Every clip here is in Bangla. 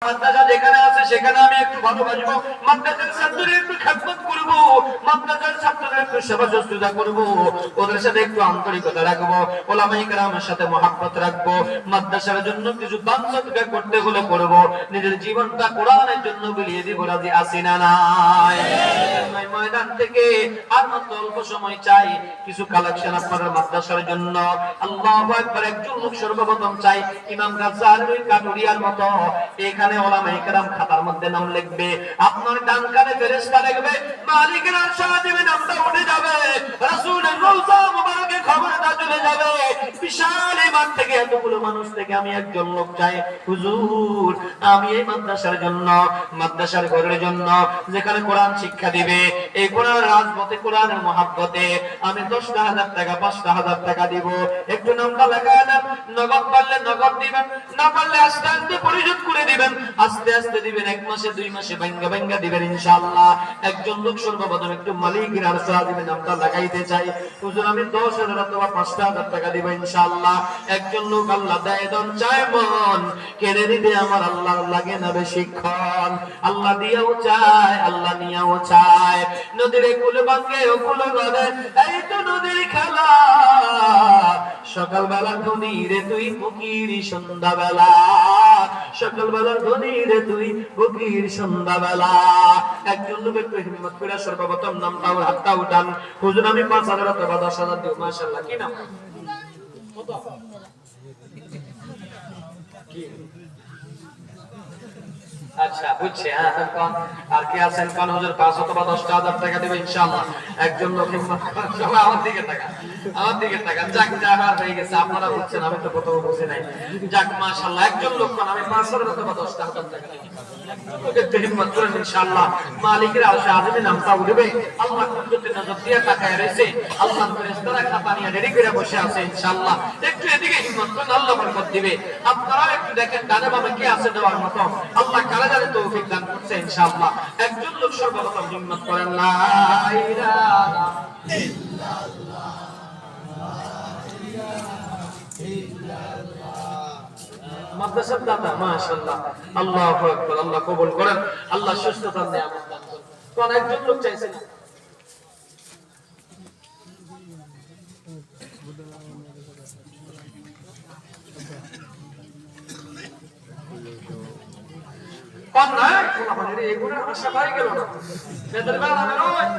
মাদ্রাসা যেখানে আছে সেখানে আমি একটু ভালোবাসবো, মাদ্রাসার ছাত্রদের একটু খেদমত করব, মাদ্রাসার ছাত্রদের একটু সেবা শুশ্রূষা করব, ওদের সাথে একটু আন্তরিকতা রাখবো, ওলামায়ে কেরামের সাথে মহব্বত রাখবো, মাদ্রাসার জন্য কিছু দান সদকা করতে হলে করব, নিজের জীবনটা কোরআনের জন্য বিলিয়ে দিব, রাজি আছি না নাই? ময়দান থেকে আর মাত্র অল্প সময় চাই, কিছু কালেকশন আপনাদের মাদ্রাসার জন্য। আল্লাহু আকবার। একজন লোক সর্বপ্রথম চাই ইমাম গাজ্জালী কাটুরিয়ার মতো এখানে ওলামায়ে কেরাম খাতার মধ্যে নাম লিখবে, আপনার ডান কানে ফেরেশতা লিখবে, মালিকের আরশে আজিমে নামটা উঠে যাবে, রাসূলের রওজা মুবারকে খবরটা চলে যাবে। বিশাল এই মাঠ থেকে এতগুলো মানুষ থেকে আমি একজন লোক চাই, হুজুর আমি এই মাদ্রাসার জন্য, মাদ্রাসার ঘরের জন্য যেখানে কোরআন শিক্ষা দিবে, এই কোরআন রাজপথে কোরআনের মহব্বতে আমি 10,000 টাকা 5,000 টাকা দিব, একটু নামটা লেখায় দেন, নগদ পারলে নগদ দিবেন, না পারলে আস্তে আস্তে পরিশোধ করে দিবেন, আস্তে আস্তে দিবেন, 1 মাসে 2 মাসে ভাঙ্গা ভাঙ্গা দিবেন ইনশাআল্লাহ। একজন লোক সর্বপ্রথম একটু মালিকের আরশে আজিমে নামটা লাগাইতে চাই, হুজুর আমি 10,000 অথবা 5,000 টাকা দিব ইনশাআল্লাহ। একজন লোক আল্লাহ দেয় দন চায় মন, কেড়ে নিতে আমার আল্লাহ লাগে না বেশিক্ষণ, আল্লাহ দিয়েও চায় আল্লাহ নিয়েও চায়। নদীর কুল ভাঙ্গে ও কুল গড়ে, এই তো নদীর খেলা, সকালবেলা ধনী রে তুই ফকির সন্ধ্যাবেলা, সকালবেলার ধনী রে তুই ফকির সন্ধ্যাবেলা। একজন লোক একটু হিম্মত করে সর্বপ্রথম নামটা হাতটা উঠান, হুজুর আমি 5,000 অথবা 10,000 দিব। মাশাআল্লাহ। কি নাম? আচ্ছা বুঝছি। হ্যাঁ কোন আর কি আছেন কোন? হুজুর 5 অথবা 10,000 টাকা দেব ইনশাআল্লাহ। একজন লোক হিম্মত করে সবাই আমার দিকে তাকান, আমার দিকে তাকান। যাক যাবার হয়ে গেছে, আপনারা বুঝছেন, আমি তো কোথাও বুঝি নাই। যাক মাশাআল্লাহ। একজন লোক কোন আমি 5,000 অথবা 10,000 টাকা দেব হিম্মত করেন ইনশাআল্লাহ। মালিকের আরশে আজিমে নামটা উঠবে, আল্লাহ কুদরতের নজর দিয়ে তাকায় রয়েছে, আল্লাহ ফেরেশতারা খাতা নিয়ে রেডি করে বসে আছে ইনশাআল্লাহ। একটু এদিকে হিম্মত করেন, আল্লাহ বরকত দিবে। আপনারা একটু দেখেন ডানে বামে কি আছে দেওয়ার মতো, আল্লাহ কারা জানে তৌফিক দান করছে ইনশাআল্লাহ। একজন লোক সর্বপ্রথম হিম্মত করেন, লা ইলাহা ইল্লাল্লাহ মাদ্রাসার দাতা। মাশাআল্লাহ, আল্লাহু আকবার। আল্লাহ কবুল করেন, আল্লাহ সুস্থতা নিয়ামত দান করেন। কোন একজন লোক চাইছেন? কোন না কোন মানে এগুলো আশা পাই গেল না, বেদর বেলা নয়।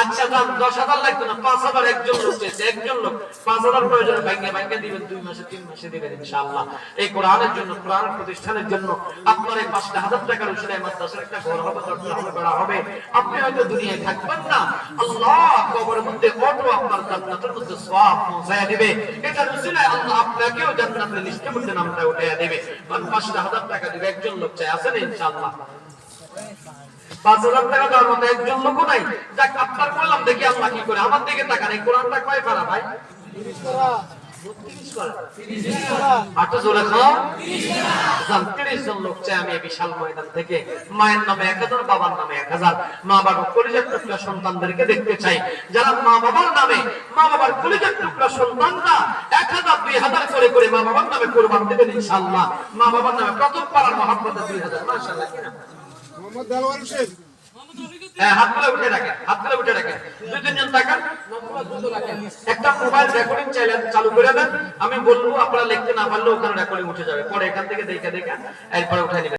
আচ্ছা দাম 10,000 লাগতো না, 5,000। একজন লোক চাইছে, একজন লোক 5,000 প্রয়োজন, ভাঙ্গে ভাঙ্গে দিবেন, 2 মাসে 3 মাসে দিবেন ইনশাআল্লাহ। এই কোরআনের জন্য, কোরআন প্রতিষ্ঠানের জন্য আপনার এই 5,000 টাকার উসিলায় মাদ্রাসার একটা ঘর হবে, দরজা হবে, বেড়া হবে। আপনি হয়তো দুনিয়ায় থাকবেন না, আল্লাহ কবরের মধ্যে অটো আপনার জান্নাতের মধ্যে সওয়াব পৌঁছায়া দিবে। এটার উসিলায় আল্লাহ আপনাকেও জান্নাতের লিস্টের মধ্যে নামটা উঠায়া দিবে। 5,000 টাকা দিবে। একজন লোক চাই, আছেন ইনশাআল্লাহ? 5,000 টাকা দেওয়ার মতো একজন লোকও নাই। যাক আপনার বললাম, দেখি আল্লাহ কি করে। আমার দিকে তাকান, এই কোরআনটা কয় পারা ভাই? 30 পারা। 32 পারা। 30 পারা। আটো জোরে খাও। 30 পারা। 30 জন লোক চাই আমি এই বিশাল ময়দান থেকে। মায়ের নামে 1000, বাবার নামে 1000। মা বাবার কলিজার টুকরা সন্তানদেরকে দেখতে চাই, যারা মা বাবার নামে, মা বাবার কলিজার টুকরা সন্তানরা 1,000 2,000 করে করে মা বাবার নামে কুরবান দেবেন ইনশাআল্লাহ। মা বাবার নামে প্রথম পারার মহব্বতে 2,000। মাশাআল্লাহ। কি নাম? মোহাম্মদ দেলওয়ার হোসেন। হ্যাঁ, হাতগুলো উঠে রাখেন, হাতগুলো উঠে রাখেন। 2-3 জন তাকান, একটা মোবাইল রেকর্ডিং চালু করে দেন। আমি বলবো, আপনারা লিখতে না পারলে ওখানে রেকর্ডিং উঠে যাবে, পরে এখান থেকে দেখে দেখে এরপরে উঠে নেবেন।